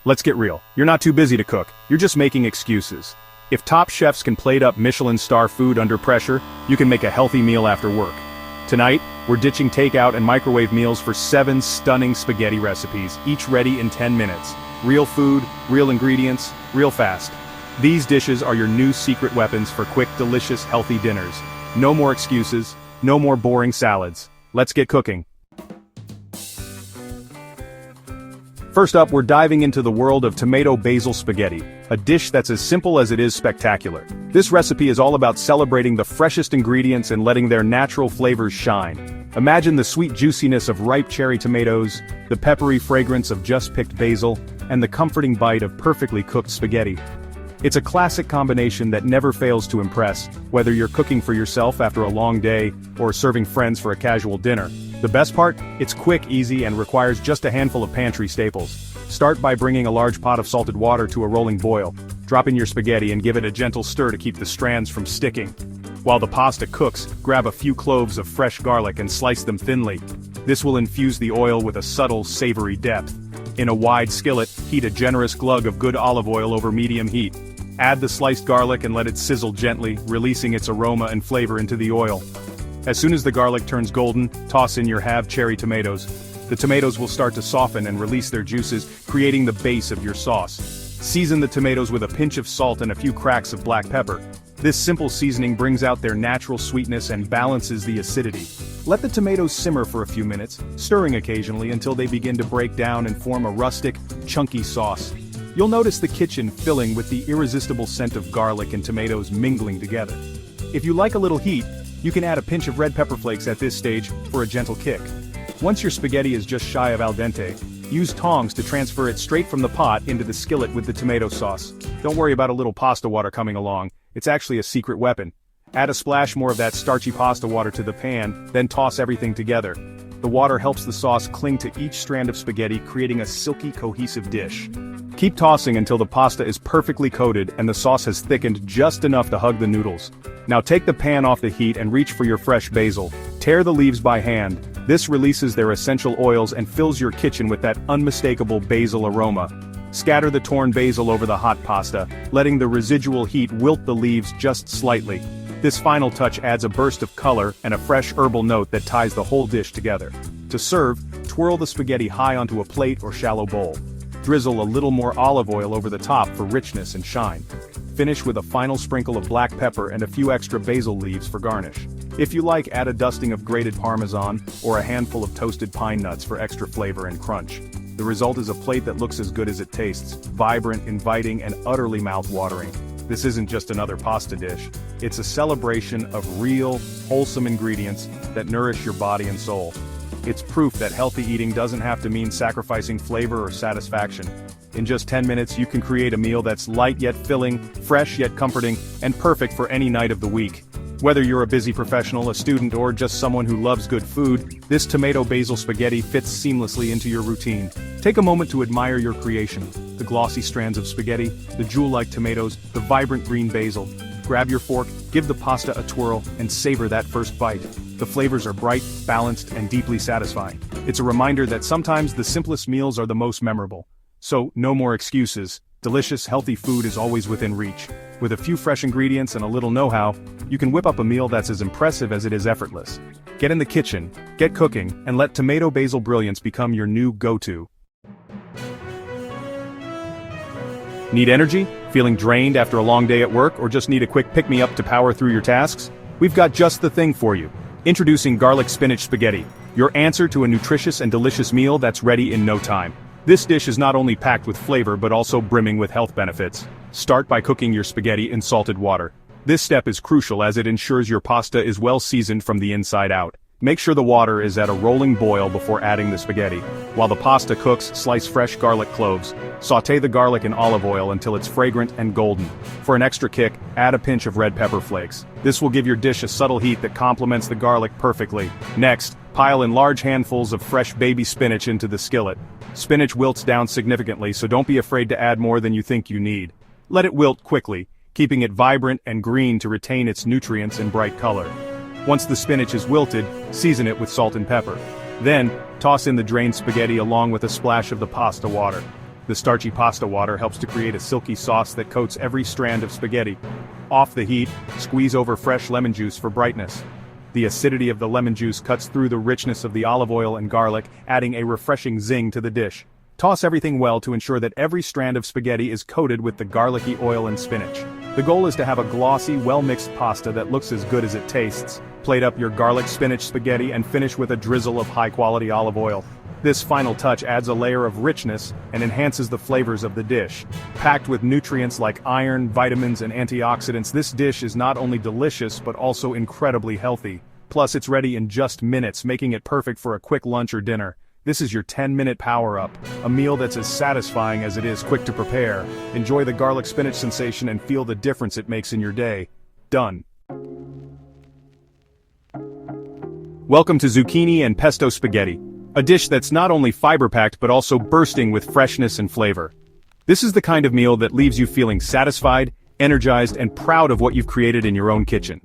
Let's get real. You're not too busy to cook, you're just making excuses. If top chefs can plate up Michelin star food under pressure, you can make a healthy meal after work. Tonight, we're ditching takeout and microwave meals for 7 stunning spaghetti recipes, each ready in 10 minutes. Real food, real ingredients, real fast. These dishes are your new secret weapons for quick, delicious, healthy dinners. No more excuses, no more boring salads. Let's get cooking. First up, we're diving into the world of tomato basil spaghetti, a dish that's as simple as it is spectacular. This recipe is all about celebrating the freshest ingredients and letting their natural flavors shine. Imagine the sweet juiciness of ripe cherry tomatoes, the peppery fragrance of just picked basil, and the comforting bite of perfectly cooked spaghetti. It's a classic combination that never fails to impress, whether you're cooking for yourself after a long day or serving friends for a casual dinner. The best part? It's quick, easy, and requires just a handful of pantry staples. Start by bringing a large pot of salted water to a rolling boil. Drop in your spaghetti and give it a gentle stir to keep the strands from sticking. While the pasta cooks, grab a few cloves of fresh garlic and slice them thinly. This will infuse the oil with a subtle, savory depth. In a wide skillet, heat a generous glug of good olive oil over medium heat. Add the sliced garlic and let it sizzle gently, releasing its aroma and flavor into the oil. As soon as the garlic turns golden, toss in your halved cherry tomatoes. The tomatoes will start to soften and release their juices, creating the base of your sauce. Season the tomatoes with a pinch of salt and a few cracks of black pepper. This simple seasoning brings out their natural sweetness and balances the acidity. Let the tomatoes simmer for a few minutes, stirring occasionally until they begin to break down and form a rustic, chunky sauce. You'll notice the kitchen filling with the irresistible scent of garlic and tomatoes mingling together. If you like a little heat, you can add a pinch of red pepper flakes at this stage for a gentle kick. Once your spaghetti is just shy of al dente, use tongs to transfer it straight from the pot into the skillet with the tomato sauce. Don't worry about a little pasta water coming along, it's actually a secret weapon. Add a splash more of that starchy pasta water to the pan, then toss everything together. The water helps the sauce cling to each strand of spaghetti, creating a silky, cohesive dish. Keep tossing until the pasta is perfectly coated and the sauce has thickened just enough to hug the noodles. Now take the pan off the heat and reach for your fresh basil. Tear the leaves by hand. This releases their essential oils and fills your kitchen with that unmistakable basil aroma. Scatter the torn basil over the hot pasta, letting the residual heat wilt the leaves just slightly. This final touch adds a burst of color and a fresh herbal note that ties the whole dish together. To serve, twirl the spaghetti high onto a plate or shallow bowl. Drizzle a little more olive oil over the top for richness and shine. Finish with a final sprinkle of black pepper and a few extra basil leaves for garnish. If you like, add a dusting of grated Parmesan or a handful of toasted pine nuts for extra flavor and crunch. The result is a plate that looks as good as it tastes, vibrant, inviting, and utterly mouth-watering. This isn't just another pasta dish. It's a celebration of real, wholesome ingredients that nourish your body and soul. It's proof that healthy eating doesn't have to mean sacrificing flavor or satisfaction. In just 10 minutes you can create a meal that's light yet filling, fresh yet comforting, and perfect for any night of the week. Whether you're a busy professional, a student, or just someone who loves good food, this tomato basil spaghetti fits seamlessly into your routine. Take a moment to admire your creation. The glossy strands of spaghetti, the jewel-like tomatoes, the vibrant green basil. Grab your fork, give the pasta a twirl, and savor that first bite. The flavors are bright, balanced, and deeply satisfying. It's a reminder that sometimes the simplest meals are the most memorable. So, no more excuses. Delicious, healthy food is always within reach. With a few fresh ingredients and a little know-how, you can whip up a meal that's as impressive as it is effortless. Get in the kitchen, get cooking, and let tomato basil brilliance become your new go-to. Need energy? Feeling drained after a long day at work, or just need a quick pick-me-up to power through your tasks? We've got just the thing for you. Introducing garlic spinach spaghetti, your answer to a nutritious and delicious meal that's ready in no time. This dish is not only packed with flavor but also brimming with health benefits. Start by cooking your spaghetti in salted water. This step is crucial as it ensures your pasta is well seasoned from the inside out. Make sure the water is at a rolling boil before adding the spaghetti. While the pasta cooks, slice fresh garlic cloves. Sauté the garlic in olive oil until it's fragrant and golden. For an extra kick, add a pinch of red pepper flakes. This will give your dish a subtle heat that complements the garlic perfectly. Next, pile in large handfuls of fresh baby spinach into the skillet. Spinach wilts down significantly, so don't be afraid to add more than you think you need. Let it wilt quickly, keeping it vibrant and green to retain its nutrients and bright color. Once the spinach is wilted, season it with salt and pepper. Then, toss in the drained spaghetti along with a splash of the pasta water. The starchy pasta water helps to create a silky sauce that coats every strand of spaghetti. Off the heat, squeeze over fresh lemon juice for brightness. The acidity of the lemon juice cuts through the richness of the olive oil and garlic, adding a refreshing zing to the dish. Toss everything well to ensure that every strand of spaghetti is coated with the garlicky oil and spinach. The goal is to have a glossy, well-mixed pasta that looks as good as it tastes. Plate up your garlic spinach spaghetti and finish with a drizzle of high-quality olive oil. This final touch adds a layer of richness and enhances the flavors of the dish. Packed with nutrients like iron, vitamins, and antioxidants, this dish is not only delicious but also incredibly healthy. Plus, it's ready in just minutes, making it perfect for a quick lunch or dinner. This is your 10-minute power-up, a meal that's as satisfying as it is quick to prepare. Enjoy the garlic spinach sensation and feel the difference it makes in your day. Done. Welcome to zucchini and pesto spaghetti, a dish that's not only fiber-packed but also bursting with freshness and flavor. This is the kind of meal that leaves you feeling satisfied, energized, and proud of what you've created in your own kitchen.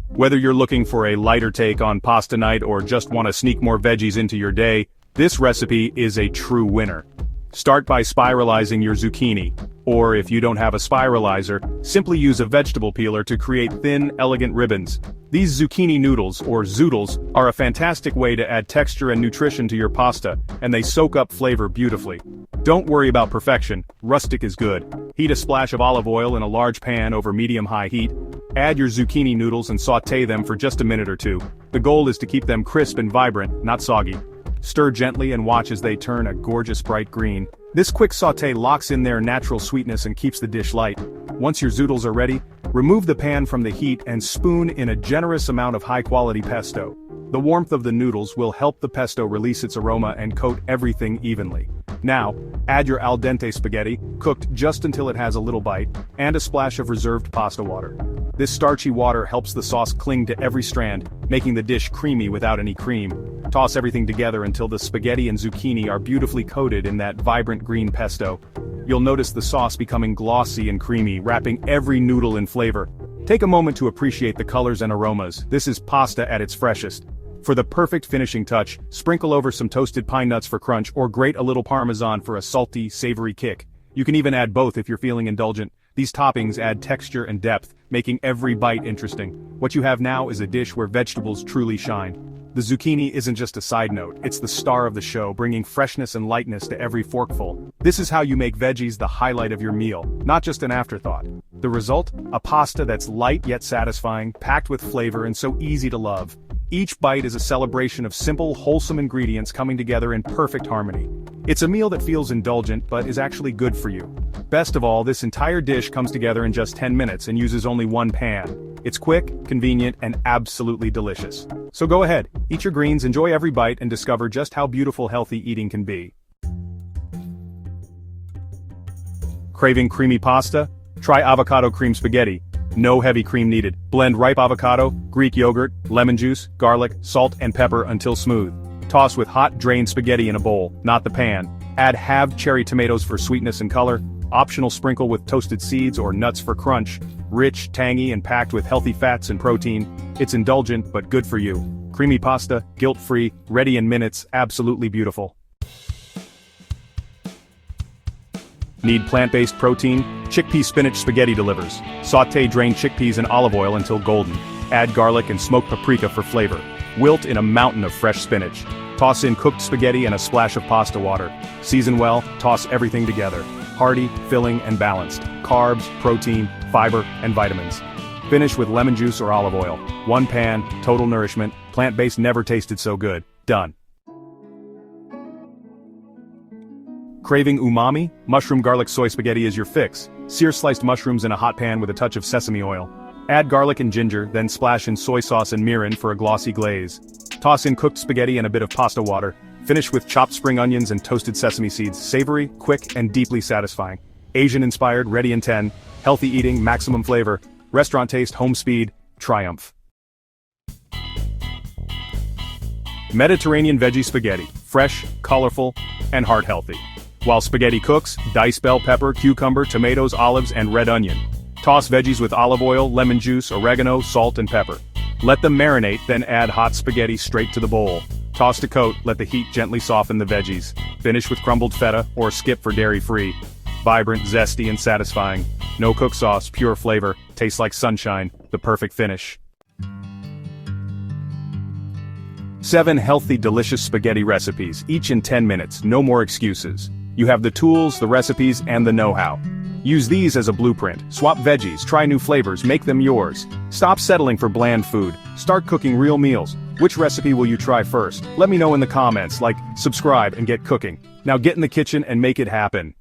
Whether you're looking for a lighter take on pasta night or just want to sneak more veggies into your day, this recipe is a true winner. Start by spiralizing your zucchini, or if you don't have a spiralizer, simply use a vegetable peeler to create thin, elegant ribbons. These zucchini noodles, or zoodles, are a fantastic way to add texture and nutrition to your pasta, and they soak up flavor beautifully. Don't worry about perfection, rustic is good. Heat a splash of olive oil in a large pan over medium-high heat. Add your zucchini noodles and sauté them for just a minute or two. The goal is to keep them crisp and vibrant, not soggy. Stir gently and watch as they turn a gorgeous bright green. This quick sauté locks in their natural sweetness and keeps the dish light. Once your zoodles are ready, remove the pan from the heat and spoon in a generous amount of high-quality pesto. The warmth of the noodles will help the pesto release its aroma and coat everything evenly. Now, add your al dente spaghetti, cooked just until it has a little bite, and a splash of reserved pasta water. This starchy water helps the sauce cling to every strand, making the dish creamy without any cream. Toss everything together until the spaghetti and zucchini are beautifully coated in that vibrant green pesto. You'll notice the sauce becoming glossy and creamy, wrapping every noodle in flavor. Take a moment to appreciate the colors and aromas. This is pasta at its freshest. For the perfect finishing touch, sprinkle over some toasted pine nuts for crunch or grate a little parmesan for a salty, savory kick. You can even add both if you're feeling indulgent. These toppings add texture and depth, making every bite interesting. What you have now is a dish where vegetables truly shine. The zucchini isn't just a side note, it's the star of the show, bringing freshness and lightness to every forkful. This is how you make veggies the highlight of your meal, not just an afterthought. The result? A pasta that's light yet satisfying, packed with flavor and so easy to love. Each bite is a celebration of simple, wholesome ingredients coming together in perfect harmony. It's a meal that feels indulgent but is actually good for you. Best of all, this entire dish comes together in just 10 minutes and uses only one pan. It's quick, convenient, and absolutely delicious. So go ahead, eat your greens, enjoy every bite, and discover just how beautiful healthy eating can be. Craving creamy pasta? Try avocado cream spaghetti. No heavy cream needed. Blend ripe avocado, Greek yogurt, lemon juice, garlic, salt, and pepper until smooth. Toss with hot, drained spaghetti in a bowl, not the pan. Add halved cherry tomatoes for sweetness and color. Optional sprinkle with toasted seeds or nuts for crunch. Rich, tangy, and packed with healthy fats and protein. It's indulgent, but good for you. Creamy pasta, guilt-free, ready in minutes, absolutely beautiful. Need plant-based protein? Chickpea spinach spaghetti delivers. Sauté drained chickpeas in olive oil until golden. Add garlic and smoked paprika for flavor. Wilt in a mountain of fresh spinach. Toss in cooked spaghetti and a splash of pasta water. Season well, toss everything together. Hearty, filling, and balanced. Carbs, protein, fiber, and vitamins. Finish with lemon juice or olive oil. One pan, total nourishment. Plant-based never tasted so good. Done. Craving umami? Mushroom garlic soy spaghetti is your fix. Sear sliced mushrooms in a hot pan with a touch of sesame oil. Add garlic and ginger, then splash in soy sauce and mirin for a glossy glaze. Toss in cooked spaghetti and a bit of pasta water. Finish with chopped spring onions and toasted sesame seeds. Savory, quick, and deeply satisfying. Asian-inspired, ready in 10. Healthy eating, maximum flavor. Restaurant taste, home speed, triumph. Mediterranean veggie spaghetti. Fresh, colorful, and heart-healthy. While spaghetti cooks, dice bell pepper, cucumber, tomatoes, olives, and red onion. Toss veggies with olive oil, lemon juice, oregano, salt, and pepper. Let them marinate, then add hot spaghetti straight to the bowl. Toss to coat, let the heat gently soften the veggies. Finish with crumbled feta, or skip for dairy-free. Vibrant, zesty, and satisfying. No cook sauce, pure flavor, tastes like sunshine, the perfect finish. 7 healthy, delicious spaghetti recipes, each in 10 minutes, no more excuses. You have the tools, the recipes, and the know-how. Use these as a blueprint. Swap veggies, try new flavors, make them yours. Stop settling for bland food. Start cooking real meals. Which recipe will you try first? Let me know in the comments, like, subscribe, and get cooking. Now get in the kitchen and make it happen.